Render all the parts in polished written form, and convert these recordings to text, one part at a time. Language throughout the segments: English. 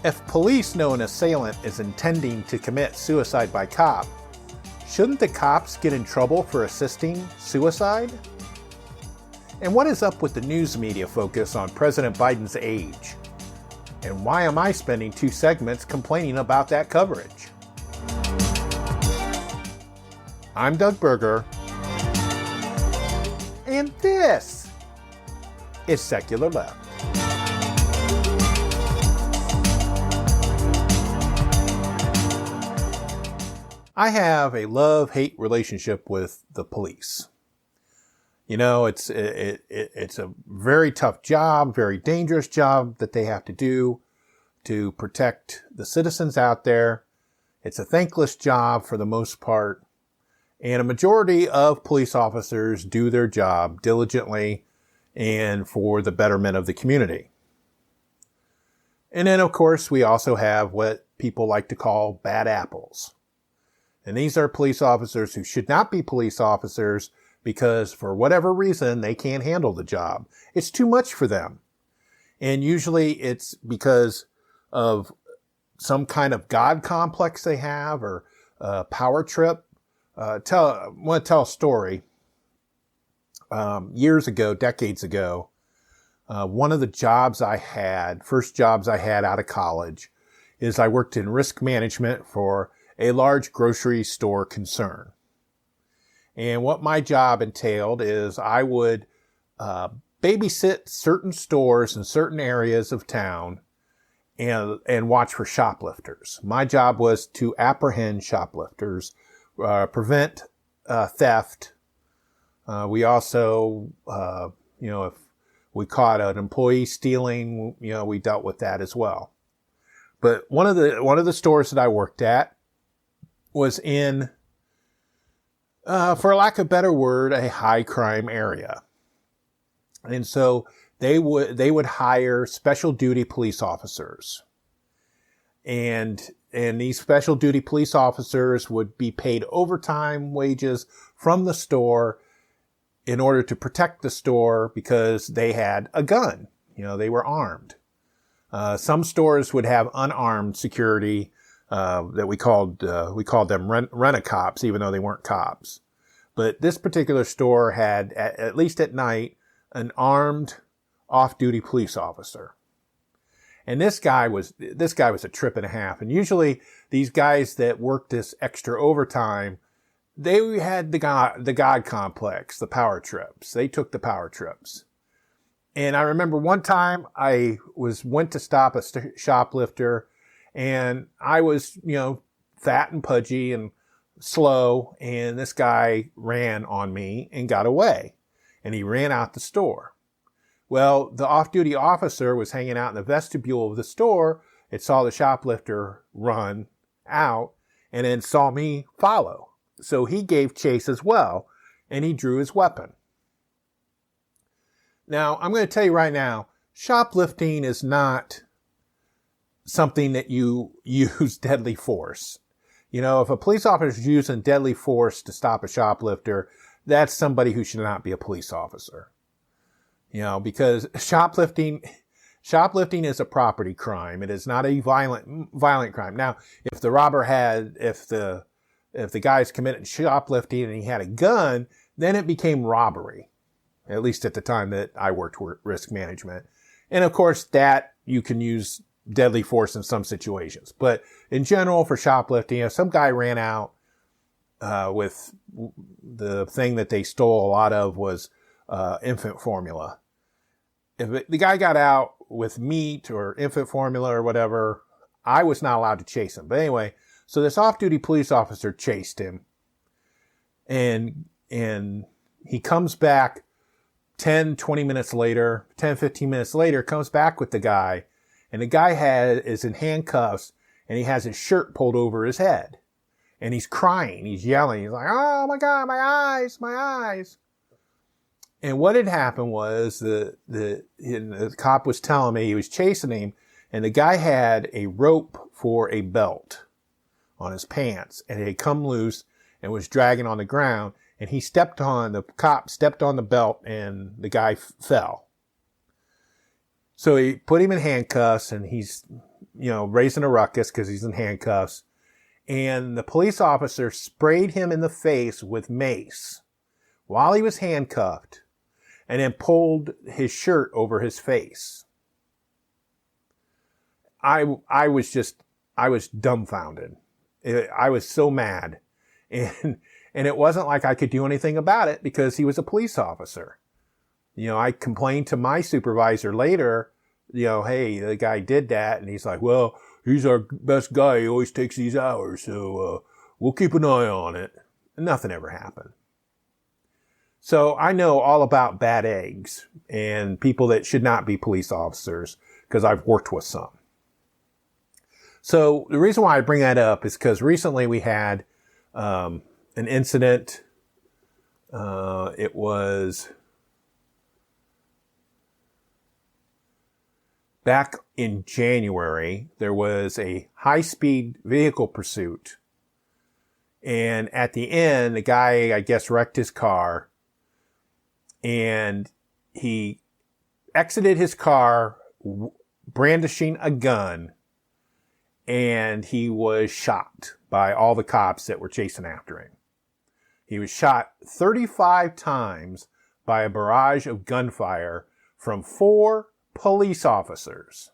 If police know an assailant is intending to commit suicide by cop, shouldn't the cops get in trouble for assisting suicide? And what is up with the news media focus on President Biden's age? And why am I spending 2 segments complaining about that coverage? I'm Doug Berger, and this is Secular Left. I have a love-hate relationship with the police. You know, it's a very tough job, very dangerous job that they have to do to protect the citizens out there. It's a thankless job for the most part. And a majority of police officers do their job diligently and for the betterment of the community. And then, of course, we also have what people like to call bad apples. And these are police officers who should not be police officers because for whatever reason, they can't handle the job. It's too much for them. And usually it's because of some kind of God complex they have or power trip. I want to tell a story. Years ago, decades ago, one of the jobs I had, first jobs I had out of college, is I worked in risk management for a large grocery store concern. And what my job entailed is I would babysit certain stores in certain areas of town and watch for shoplifters. My job was to apprehend shoplifters, prevent theft. We also, if we caught an employee stealing, we dealt with that as well. But one of the stores that I worked at was in, for lack of a better word, a high crime area. And so they would hire special duty police officers. And these special duty police officers would be paid overtime wages from the store in order to protect the store because they had a gun. They were armed. Some stores would have unarmed security, that we called them rent-a-cops, even though they weren't cops. But this particular store had, at least at night, an armed off-duty police officer. And this guy was a trip and a half. And usually these guys that worked this extra overtime, they had the God complex, the power trips. They took the power trips. And I remember one time I went to stop a shoplifter, and I was, fat and pudgy and slow, and this guy ran on me and got away. And he ran out the store. Well, the off-duty officer was hanging out in the vestibule of the store. It saw the shoplifter run out and then saw me follow. So he gave chase as well, and he drew his weapon. Now, I'm going to tell you right now, shoplifting is not something that you use deadly force. If a police officer is using deadly force to stop a shoplifter, that's somebody who should not be a police officer. Because shoplifting is a property crime. It is not a violent crime. Now, if the guy's committed shoplifting and he had a gun, then it became robbery. At least at the time that I worked with risk management. And of course, that you can use deadly force in some situations. But in general, for shoplifting, if some guy ran out with the thing that they stole a lot of was infant formula. If the guy got out with meat or infant formula or whatever, I was not allowed to chase him. But anyway, so this off-duty police officer chased him. And he comes back 10, 15 minutes later, comes back with the guy. And the guy is in handcuffs, and he has his shirt pulled over his head. And he's crying, he's yelling, he's like, "Oh my God, my eyes, my eyes." And what had happened was the cop was telling me he was chasing him, and the guy had a rope for a belt on his pants, and it had come loose and was dragging on the ground. And the cop stepped on the belt, and the guy fell. So he put him in handcuffs, and he's raising a ruckus because he's in handcuffs. And the police officer sprayed him in the face with mace while he was handcuffed and then pulled his shirt over his face. I was dumbfounded. I was so mad. And it wasn't like I could do anything about it because he was a police officer. I complained to my supervisor later, hey, the guy did that. And he's like, well, he's our best guy. He always takes these hours. So we'll keep an eye on it. And nothing ever happened. So I know all about bad eggs and people that should not be police officers because I've worked with some. So the reason why I bring that up is because recently we had an incident. It was back in January. There was a high-speed vehicle pursuit. And at the end, the guy, I guess, wrecked his car. And he exited his car brandishing a gun. And he was shot by all the cops that were chasing after him. He was shot 35 times by a barrage of gunfire from 4 police officers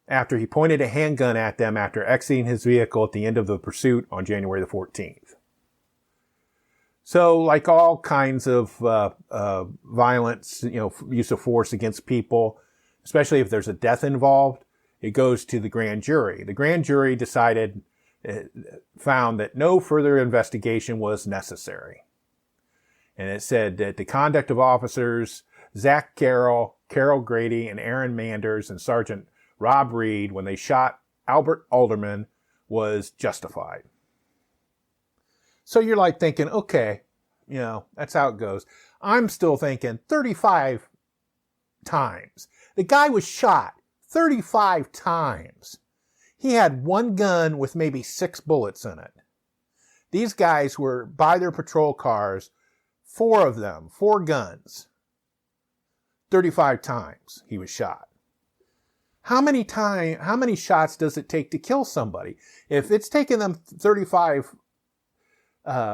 after he pointed a handgun at them after exiting his vehicle at the end of the pursuit on January the 14th. So like all kinds of violence, use of force against people, especially if there's a death involved, it goes to the grand jury. The grand jury found that no further investigation was necessary. And it said that the conduct of officers Zach Carroll, Carol Grady, and Aaron Manders and Sergeant Rob Reed when they shot Albert Alderman was justified. So you're like thinking, okay, that's how it goes. I'm still thinking 35 times. The guy was shot 35 times. He had one gun with maybe 6 bullets in it. These guys were by their patrol cars, 4 of them, 4 guns. 35 times he was shot. How many shots does it take to kill somebody? If it's taken them 35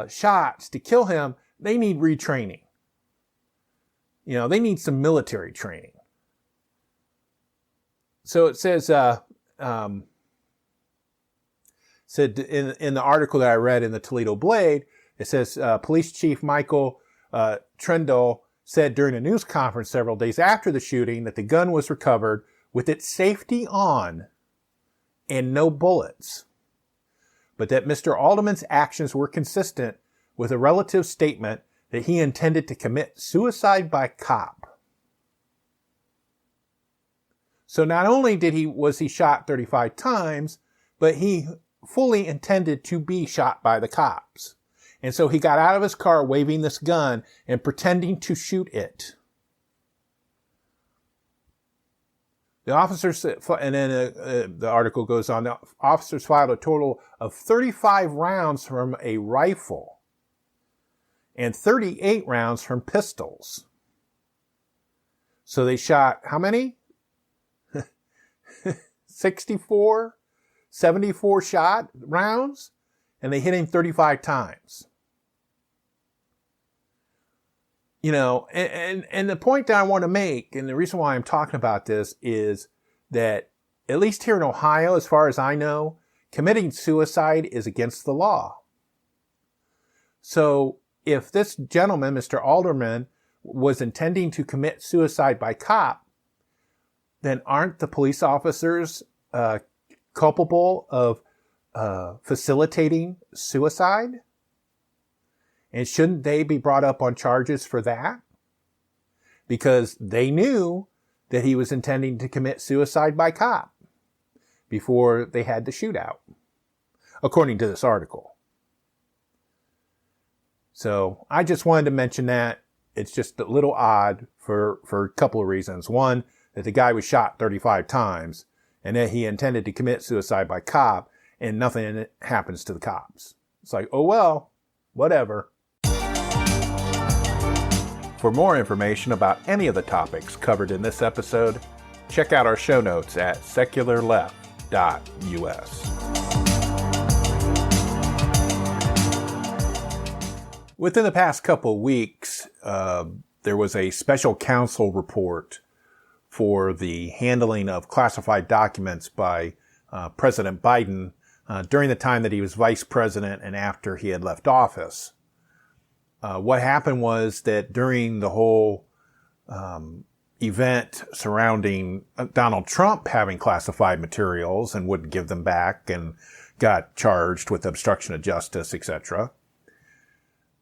shots to kill him, they need retraining. They need some military training. So it says, said in the article that I read in the Toledo Blade, it says Police Chief Michael Trendle said during a news conference several days after the shooting that the gun was recovered with its safety on and no bullets, but that Mr. Alderman's actions were consistent with a relative's statement that he intended to commit suicide by cop. So not only was he shot 35 times, but he fully intended to be shot by the cops. And so he got out of his car waving this gun and pretending to shoot it. The officers, and then the article goes on, the officers filed a total of 35 rounds from a rifle and 38 rounds from pistols. So they shot how many? 74 shot rounds, and they hit him 35 times. And the point that I want to make, and the reason why I'm talking about this, is that at least here in Ohio, as far as I know, committing suicide is against the law. So if this gentleman, Mr. Alderman, was intending to commit suicide by cop, then aren't the police officers culpable of facilitating suicide? And shouldn't they be brought up on charges for that? Because they knew that he was intending to commit suicide by cop before they had the shootout, according to this article. So I just wanted to mention that. It's just a little odd for a couple of reasons. One, that the guy was shot 35 times and that he intended to commit suicide by cop and nothing happens to the cops. It's like, oh well, whatever. For more information about any of the topics covered in this episode, Check out our show notes at secularleft.us. Within the past couple of weeks, there was a special counsel report for the handling of classified documents by President Biden during the time that he was vice president and after he had left office. What happened was that during the whole event surrounding Donald Trump having classified materials and wouldn't give them back and got charged with obstruction of justice, etc.,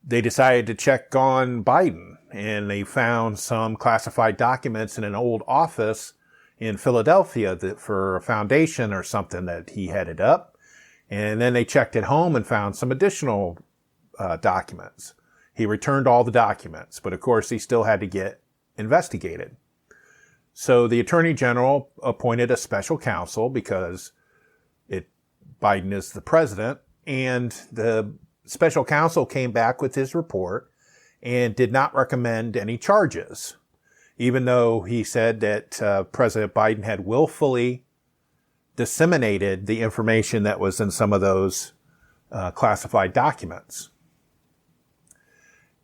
they decided to check on Biden, and they found some classified documents in an old office in Philadelphia for a foundation or something that he headed up. And then they checked at home and found some additional documents. He returned all the documents, but of course he still had to get investigated. So the Attorney General appointed a special counsel because Biden is the president, and the special counsel came back with his report and did not recommend any charges, even though he said that President Biden had willfully disseminated the information that was in some of those classified documents.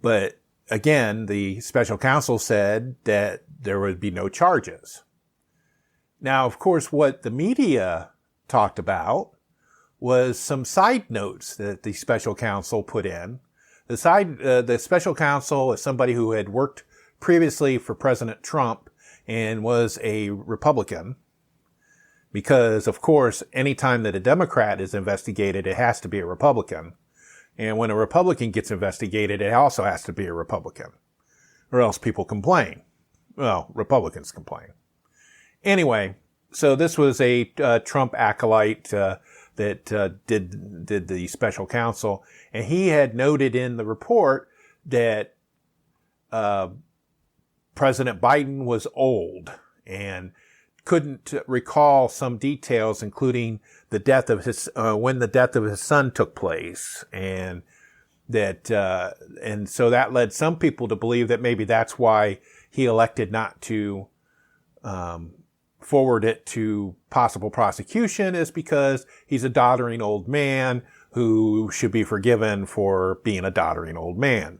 But again, the special counsel said that there would be no charges. Now, of course, what the media talked about was some side notes that the special counsel put in. The special counsel is somebody who had worked previously for President Trump and was a Republican, because, of course, anytime that a Democrat is investigated, it has to be a Republican. And when a Republican gets investigated, it also has to be a Republican, or else people complain. Well, Republicans complain. Anyway, so this was a Trump acolyte that did the special counsel, and he had noted in the report that President Biden was old and couldn't recall some details, including the death of his when the death of his son took place, and that and so that led some people to believe that maybe that's why he elected not to forward it to possible prosecution, is because he's a doddering old man who should be forgiven for being a doddering old man.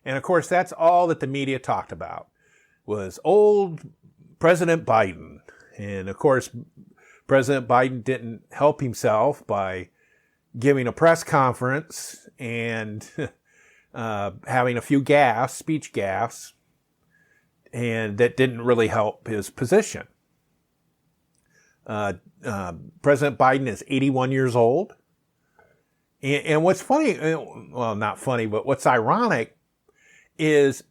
And of course, that's all that the media talked about, was old President Biden. And of course, President Biden didn't help himself by giving a press conference and having a few speech gaffes, and that didn't really help his position. President Biden is 81 years old. And what's funny, well, not funny, but what's ironic is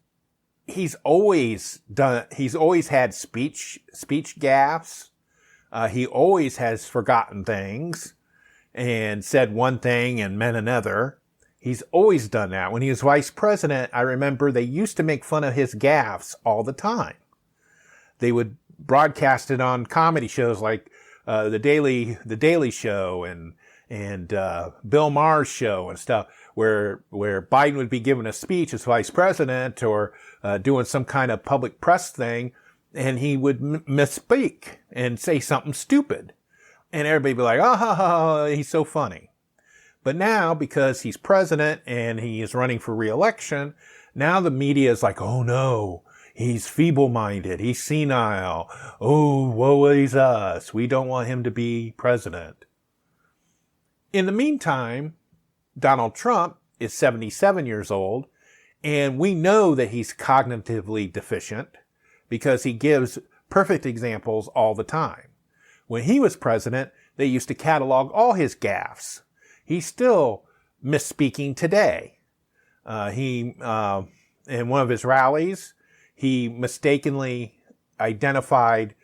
he's always had speech gaffes. He always has forgotten things and said one thing and meant another. He's always done that. When he was vice president, I remember they used to make fun of his gaffes all the time. They would broadcast it on comedy shows like the Daily Show and Bill Maher's show and stuff, where Biden would be giving a speech as vice president or doing some kind of public press thing, and he would misspeak and say something stupid, and everybody would be like, "Oh, he's so funny." But now, because he's president and he is running for re-election, now the media is like, "Oh no, he's feeble-minded, he's senile. Oh, woe is us. We don't want him to be president." In the meantime, Donald Trump is 77 years old, and we know that he's cognitively deficient because he gives perfect examples all the time. When he was president, they used to catalog all his gaffes. He's still misspeaking today. In one of his rallies, he mistakenly identified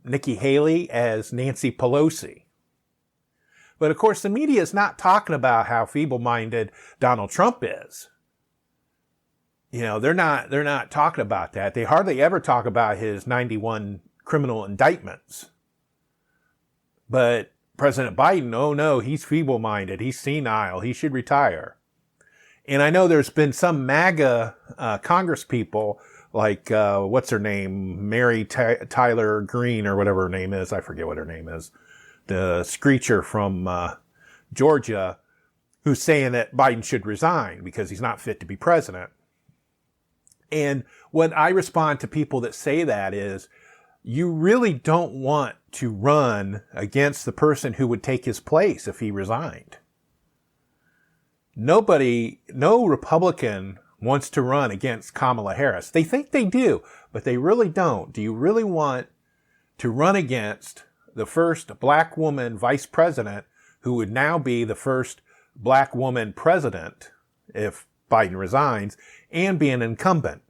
Nikki Haley as Nancy Pelosi. But of course, the media is not talking about how feeble-minded Donald Trump is. You know, they're not talking about that. They hardly ever talk about his 91 criminal indictments. But President Biden, oh no, he's feeble-minded, he's senile, he should retire. And I know there's been some MAGA Congress people what's her name? Mary Tyler Greene or whatever her name is. I forget what her name is. The screecher from Georgia, who's saying that Biden should resign because he's not fit to be president. And what I respond to people that say that is, you really don't want to run against the person who would take his place if he resigned. No Republican wants to run against Kamala Harris. They think they do, but they really don't. Do you really want to run against the first black woman vice president, who would now be the first black woman president if Biden resigns, and be an incumbent?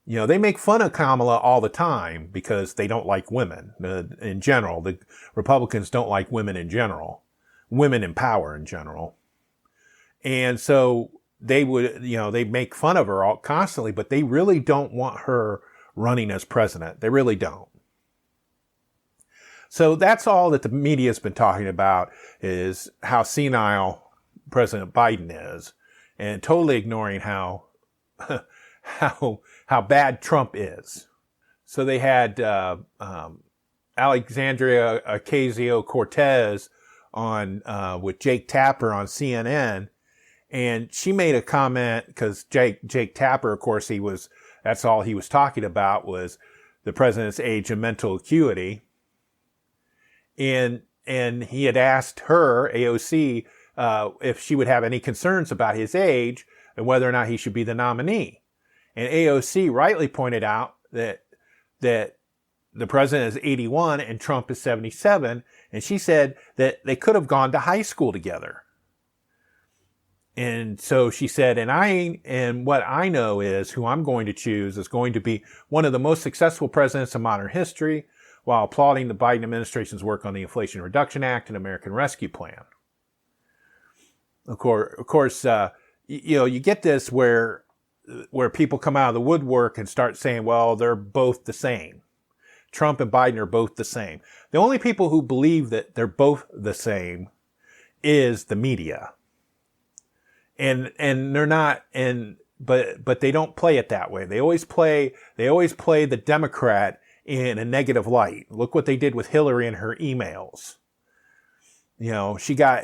You know, they make fun of Kamala all the time because they don't like women in general. The Republicans don't like women in general, women in power in general. And so they make fun of her constantly, but they really don't want her running as president. They really don't. So that's all that the media has been talking about, is how senile President Biden is, and totally ignoring how bad Trump is. So they had Alexandria Ocasio-Cortez on with Jake Tapper on CNN, and she made a comment because Jake Tapper, of course, that's all he was talking about was the president's age and mental acuity, and he had asked her, AOC, if she would have any concerns about his age and whether or not he should be the nominee. And AOC rightly pointed out that the president is 81 and Trump is 77. And she said that they could have gone to high school together. And so she said, and what I know is who I'm going to choose is going to be one of the most successful presidents in modern history, while applauding the Biden administration's work on the Inflation Reduction Act and American Rescue Plan. Of course, you get this where people come out of the woodwork and start saying, well, they're both the same. Trump and Biden are both the same. The only people who believe that they're both the same is the media. And they're not, but they don't play it that way. They always play the Democrat in a negative light. Look what they did with Hillary and her emails. You know, she got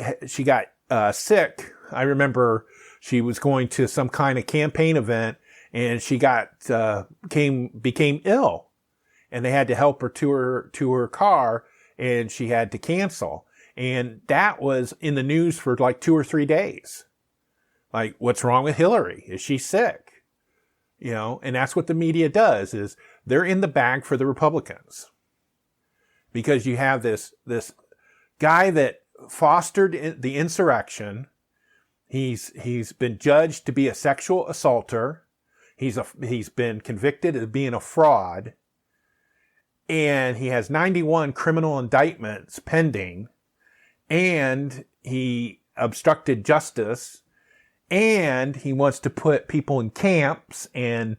sick. I remember she was going to some kind of campaign event and she became ill, and they had to help her to her car, and she had to cancel. And that was in the news for like 2 or 3 days. Like, what's wrong with Hillary? Is she sick? You know, and that's what the media does, is they're in the bag for the Republicans. Because you have this guy that fostered the insurrection. He's been judged to be a sexual assaulter. He's been convicted of being a fraud. And he has 91 criminal indictments pending. And he obstructed justice. And he wants to put people in camps and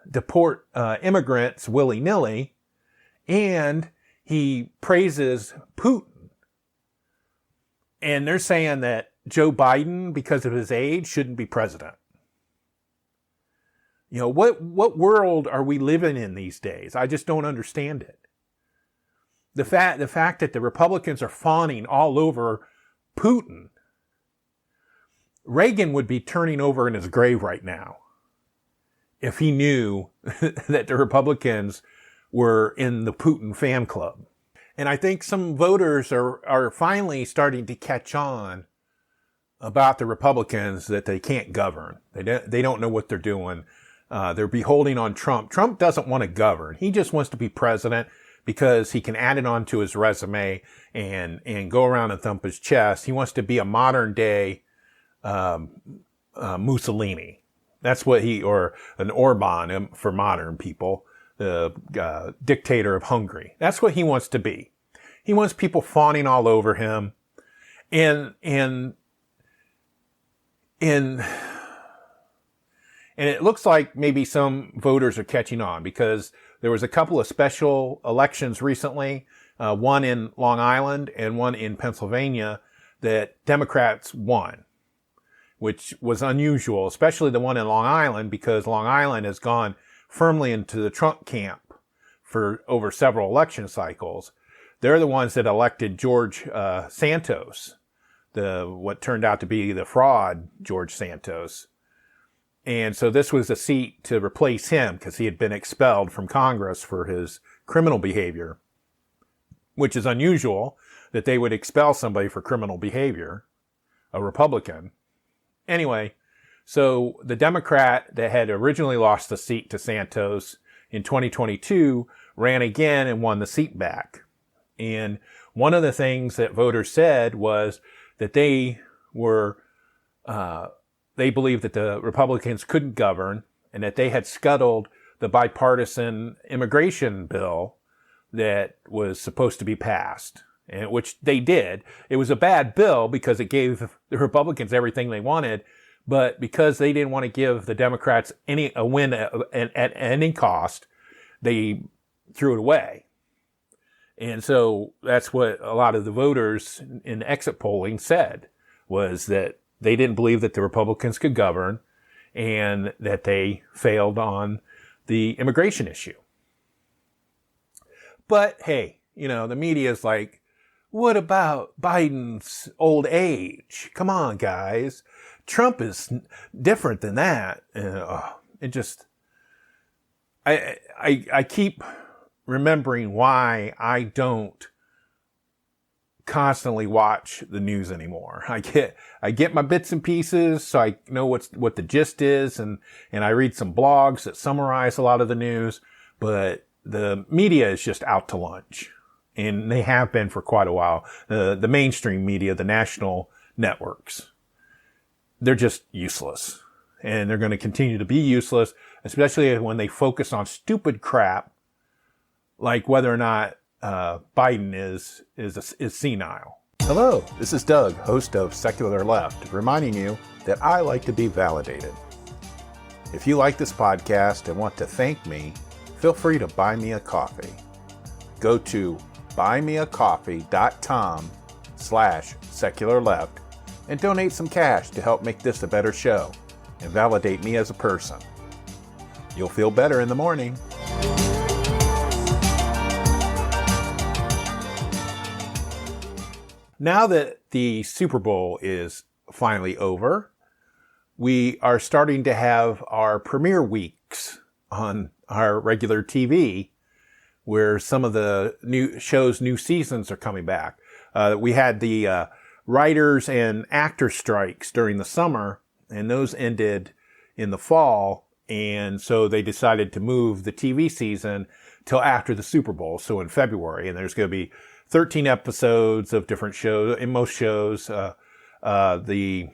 deport immigrants willy-nilly. And he praises Putin. And they're saying that Joe Biden, because of his age, shouldn't be president. You know, what world are we living in these days? I just don't understand it. The fact that the Republicans are fawning all over Putin. Reagan would be turning over in his grave right now if he knew that the Republicans were in the Putin fan club. And I think some voters are finally starting to catch on about the Republicans, that they can't govern. They don't know what they're doing. They're beholding on Trump. Trump doesn't want to govern. He just wants to be president because he can add it onto his resume and go around and thump his chest. He wants to be a modern day Mussolini. That's what or an Orban for modern people, the dictator of Hungary. That's what he wants to be. He wants people fawning all over him. And it looks like maybe some voters are catching on, because there was a couple of special elections recently, one in Long Island and one in Pennsylvania, that Democrats won. which was unusual, especially the one in Long Island, because Long Island has gone firmly into the Trump camp for over several election cycles. They're the ones that elected George Santos, what turned out to be the fraud George Santos. And so this was a seat to replace him because he had been expelled from Congress for his criminal behavior, which is unusual that they would expel somebody for criminal behavior, a Republican. Anyway, so the Democrat that had originally lost the seat to Santos in 2022 ran again and won the seat back. And one of the things that voters said was that they believed that the Republicans couldn't govern and that they had scuttled the bipartisan immigration bill that was supposed to be passed, and which they did. It was a bad bill because it gave the Republicans everything they wanted, but because they didn't want to give the Democrats a win at any cost, they threw it away. And so that's what a lot of the voters in exit polling said, was that they didn't believe that the Republicans could govern and that they failed on the immigration issue. But hey, the media is like, what about Biden's old age? Come on, guys. Trump is different than that. I keep remembering why I don't constantly watch the news anymore. I get my bits and pieces, so I know what the gist is, and I read some blogs that summarize a lot of the news, but the media is just out to lunch. And they have been for quite a while. The mainstream media, the national networks, they're just useless. And they're going to continue to be useless, especially when they focus on stupid crap like whether or not Biden is senile. Hello, this is Doug, host of Secular Left, reminding you that I like to be validated. If you like this podcast and want to thank me, feel free to buy me a coffee. Go to buymeacoffee.com/secularleft and donate some cash to help make this a better show and validate me as a person. You'll feel better in the morning. Now that the Super Bowl is finally over, we are starting to have our premiere weeks on our regular TV, where some of the new seasons are coming back. We had the writers and actor strikes during the summer, and those ended in the fall, and so they decided to move the TV season till after the Super Bowl, so in February, and there's going to be 13 episodes of different shows. In most shows, the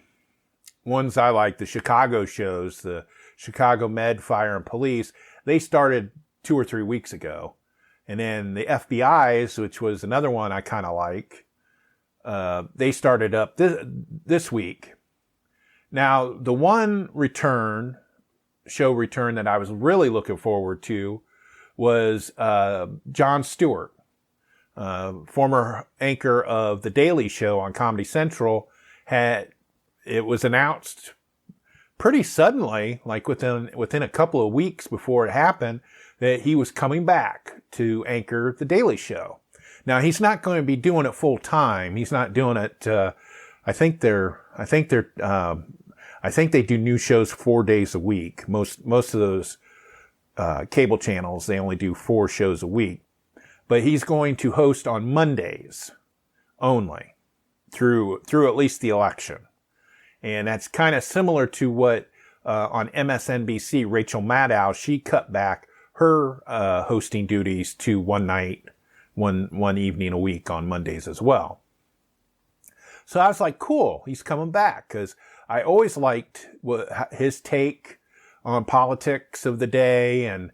ones I like, the Chicago shows, the Chicago Med, Fire, and Police, they started 2 or 3 weeks ago. And then the FBI's, which was another one I kind of like, they started up this week. Now, the one show return that I was really looking forward to was Jon Stewart. Former anchor of The Daily Show on Comedy Central. It was announced pretty suddenly, like within a couple of weeks before it happened, that he was coming back to anchor The Daily Show. Now, he's not going to be doing it full time. He's not doing it. I think they do new shows 4 days a week. Most of those cable channels, they only do 4 shows a week. But he's going to host on Mondays only through at least the election. And that's kind of similar to what on MSNBC, Rachel Maddow, she cut back her hosting duties to one evening a week on Mondays as well. So I was like, cool, he's coming back, because I always liked his take on politics of the day, and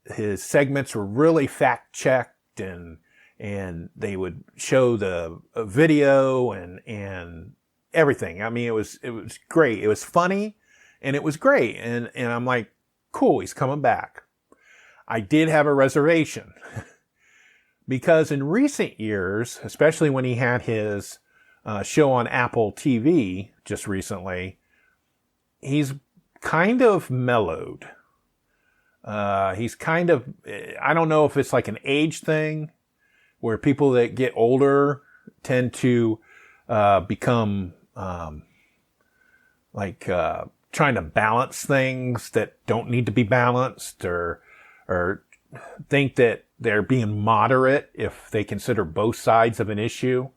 his segments were really fact-checked, and they would show the video and everything. I mean, it was great. It was funny, and it was great. And I'm like, cool, he's coming back. I did have a reservation because in recent years, especially when he had his show on Apple TV just recently, he's kind of mellowed. He's kind of, I don't know if it's like an age thing where people that get older tend to become trying to balance things that don't need to be balanced, or think that they're being moderate if they consider both sides of an issue,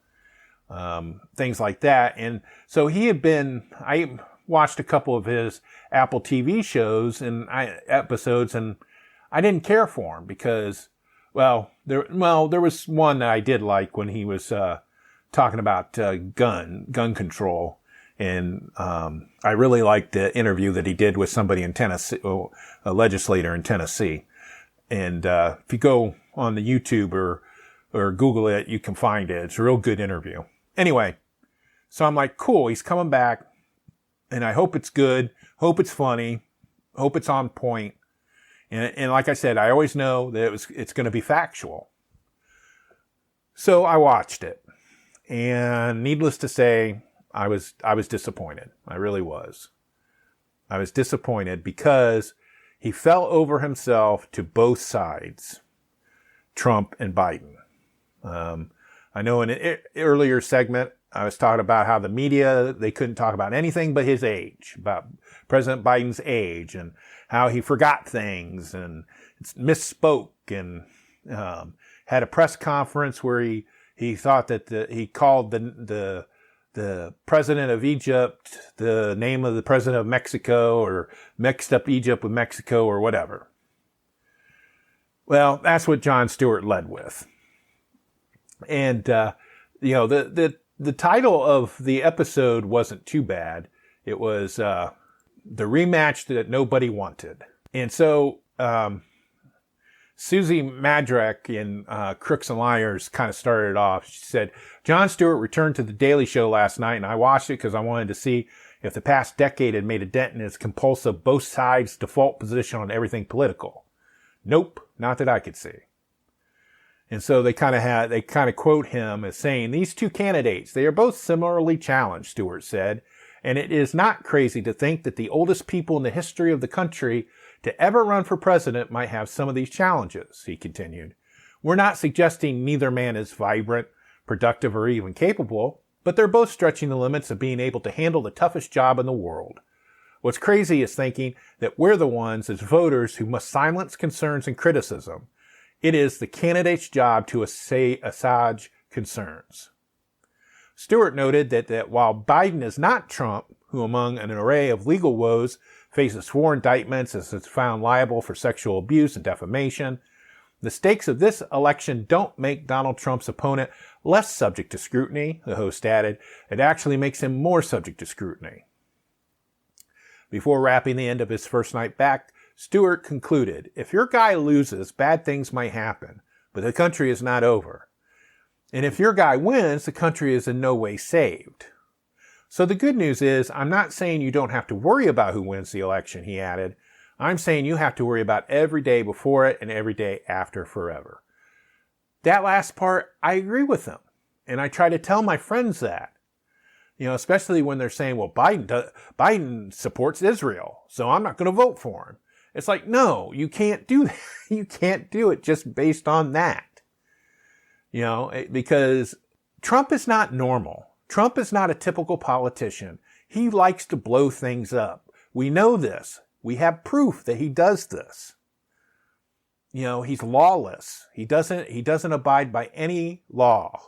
things like that. And so I watched a couple of his Apple TV shows and episodes, and I didn't care for him because, there was one that I did like when he was talking about gun control. And I really liked the interview that he did with somebody in Tennessee, a legislator in Tennessee. And if you go on the YouTube or Google it, you can find it. It's a real good interview. Anyway, so I'm like, cool, he's coming back, and I hope it's good, hope it's funny, hope it's on point. And like I said, I always know that it's going to be factual. So I watched it, and needless to say, I was disappointed. I really was. I was disappointed because he fell over himself to both sides, Trump and Biden. I know in an earlier segment, I was talking about how the media, they couldn't talk about anything but his age, about President Biden's age, and how he forgot things and misspoke, and had a press conference where he thought that he called the president of Egypt the name of the president of Mexico, or mixed up Egypt with Mexico, or whatever. Well, that's what Jon Stewart led with. And, the title of the episode wasn't too bad. It was, the rematch that nobody wanted. And so, Susie Madrak in Crooks and Liars kind of started it off. She said, Jon Stewart returned to The Daily Show last night, and I watched it because I wanted to see if the past decade had made a dent in his compulsive both sides default position on everything political. Nope, not that I could see. And so they kind of quote him as saying, these two candidates, they are both similarly challenged, Stewart said, and it is not crazy to think that the oldest people in the history of the country to ever run for president might have some of these challenges, he continued. We're not suggesting neither man is vibrant, productive, or even capable, but they're both stretching the limits of being able to handle the toughest job in the world. What's crazy is thinking that we're the ones as voters who must silence concerns and criticism. It is the candidate's job to assuage concerns. Stewart noted that while Biden is not Trump, who among an array of legal woes faces 4 indictments and is found liable for sexual abuse and defamation, the stakes of this election don't make Donald Trump's opponent less subject to scrutiny, the host added. It actually makes him more subject to scrutiny. Before wrapping the end of his first night back, Stewart concluded, if your guy loses, bad things might happen, but the country is not over. And if your guy wins, the country is in no way saved. So the good news is, I'm not saying you don't have to worry about who wins the election, he added. I'm saying you have to worry about every day before it and every day after forever. That last part, I agree with him. And I try to tell my friends that. Especially when they're saying, well, Biden supports Israel, so I'm not going to vote for him. It's like, no, you can't do that. You can't do it just based on that. Because Trump is not normal. Trump is not a typical politician. He likes to blow things up. We know this. We have proof that he does this. He's lawless. He doesn't abide by any law.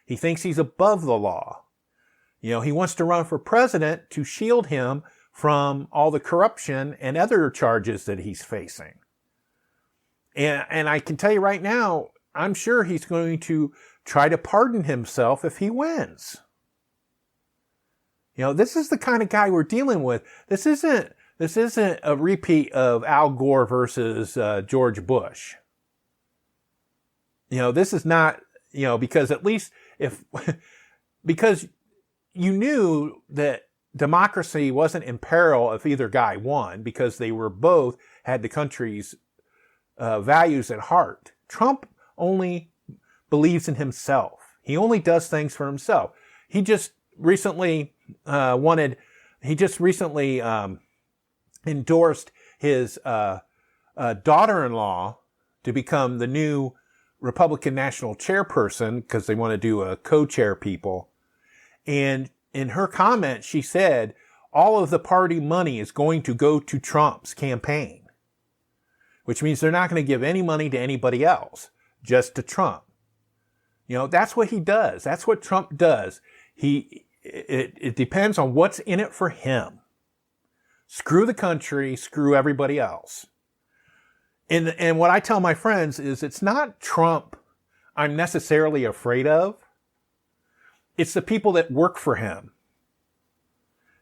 He thinks he's above the law. He wants to run for president to shield him from all the corruption and other charges that he's facing. And I can tell you right now, I'm sure he's going to try to pardon himself if he wins. This is the kind of guy we're dealing with. This isn't a repeat of Al Gore versus George Bush. This is not, because at least because you knew that democracy wasn't in peril if either guy won, because they were both had the country's values at heart. Trump only believes in himself. He only does things for himself. he just recently endorsed his daughter-in-law to become the new Republican national chairperson because they want to do a co-chair people. And in her comment, she said, all of the party money is going to go to Trump's campaign, which means they're not going to give any money to anybody else, just to Trump. You know, that's what he does. That's what Trump does. It depends on what's in it for him. Screw the country, screw everybody else. And what I tell my friends is it's not Trump I'm necessarily afraid of. It's the people that work for him.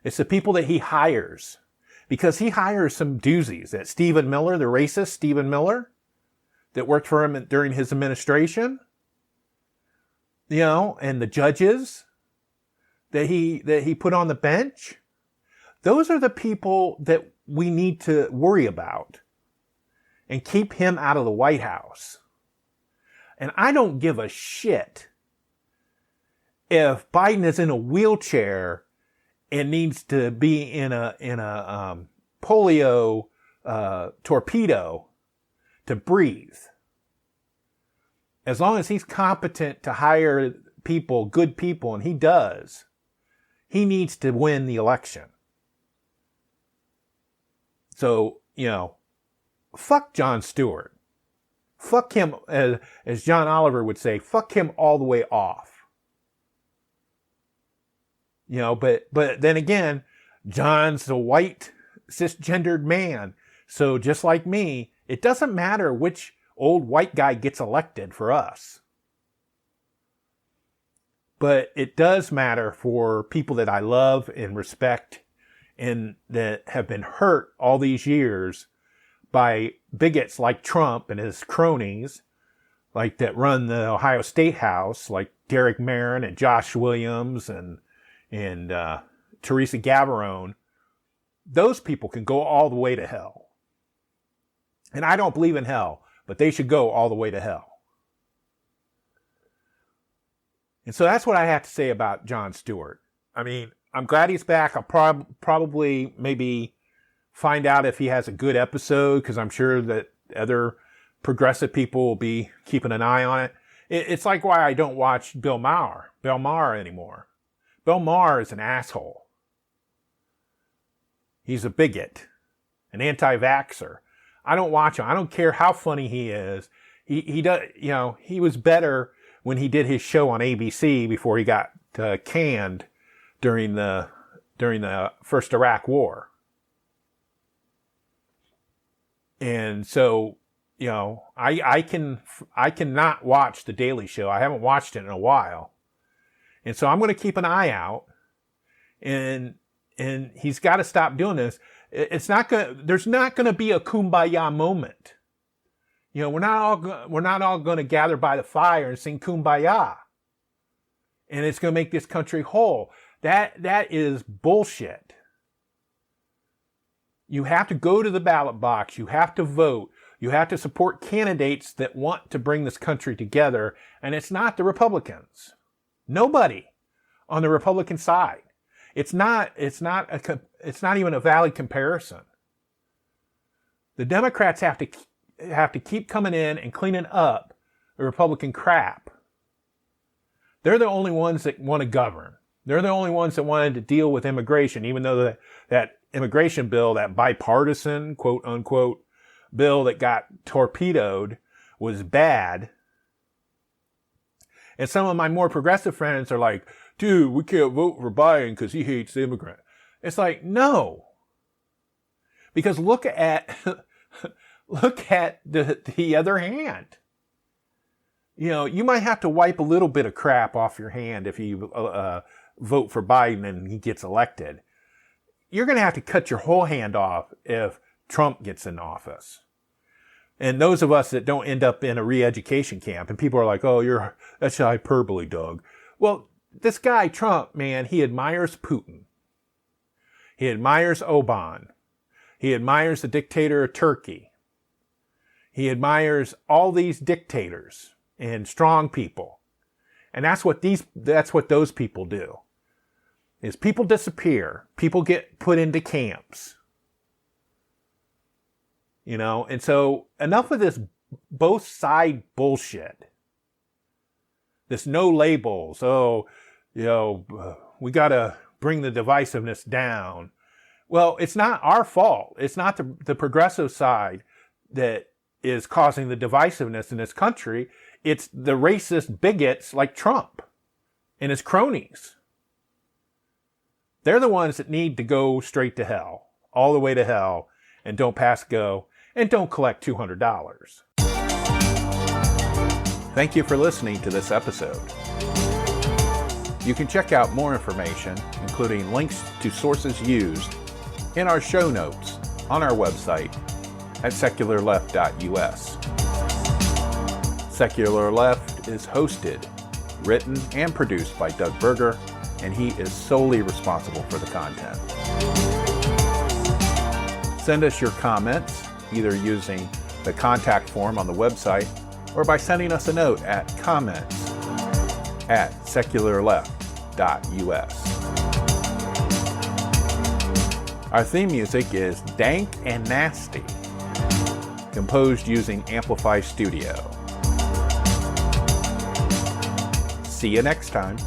It's the people that he hires. Because he hires some doozies. That Stephen Miller, the racist Stephen Miller, that worked for him during his administration. You know, and the judges that he put on the bench. Those are the people that we need to worry about. And keep him out of the White House. And I don't give a shit if Biden is in a wheelchair and needs to be in a polio torpedo to breathe. As long as he's competent to hire people, good people, and he does, he needs to win the election. So, you know, fuck Jon Stewart. Fuck him, as John Oliver would say, fuck him all the way off. You know, but then again, John's a white, cisgendered man. So just like me, it doesn't matter which old white guy gets elected for us. But it does matter for people that I love and respect and that have been hurt all these years by bigots like Trump and his cronies, like that run the Ohio State House, like Derek Marin and Josh Williams and Teresa Gavarone. Those people can go all the way to hell. And I don't believe in hell, but they should go all the way to hell. And so that's what I have to say about Jon Stewart. I mean, I'm glad he's back. I'll probably maybe find out if he has a good episode, because I'm sure that other progressive people will be keeping an eye on it. It's like why I don't watch Bill Maher anymore. Bill Maher is an asshole. He's a bigot, an anti-vaxxer. I don't watch him. I don't care how funny he is. He does, you know, he was better when he did his show on ABC before he got canned during the first Iraq War. And so, you know, I cannot watch The Daily Show. I haven't watched it in a while. And so I'm going to keep an eye out, and he's got to stop doing this. There's not going to be a kumbaya moment. You know, we're not all going to gather by the fire and sing kumbaya. And it's going to make this country whole. That is bullshit. You have to go to the ballot box. You have to vote. You have to support candidates that want to bring this country together. And it's not the Republicans. Nobody on the Republican side. It's not even a valid comparison. The Democrats have to keep coming in and cleaning up the Republican crap. They're the only ones that want to govern. They're the only ones that wanted to deal with immigration, even though that immigration bill, that bipartisan, quote unquote, bill that got torpedoed was bad. And some of my more progressive friends are like, dude, we can't vote for Biden because he hates the immigrant. It's like, no. Because look at the other hand. You know, you might have to wipe a little bit of crap off your hand if you vote for Biden and he gets elected. You're going to have to cut your whole hand off if Trump gets in office. And those of us that don't end up in a re-education camp, and people are like, oh, that's hyperbole, Doug. Well, this guy, Trump, man, he admires Putin. He admires Oban. He admires the dictator of Turkey. He admires all these dictators and strong people. And that's what those people do. is people disappear. People get put into camps. And so enough of this both side bullshit. This no labels. We got to bring the divisiveness down. Well, it's not our fault. It's not the progressive side that is causing the divisiveness in this country. It's the racist bigots like Trump and his cronies. They're the ones that need to go straight to hell, all the way to hell, and don't pass go, and don't collect $200. Thank you for listening to this episode. You can check out more information, including links to sources used, in our show notes on our website at secularleft.us. Secular Left is hosted, written, and produced by Doug Berger, and he is solely responsible for the content. Send us your comments, either using the contact form on the website or by sending us a note at comments@secularleft.us. Our theme music is Dank and Nasty, composed using Amplify Studio. See you next time.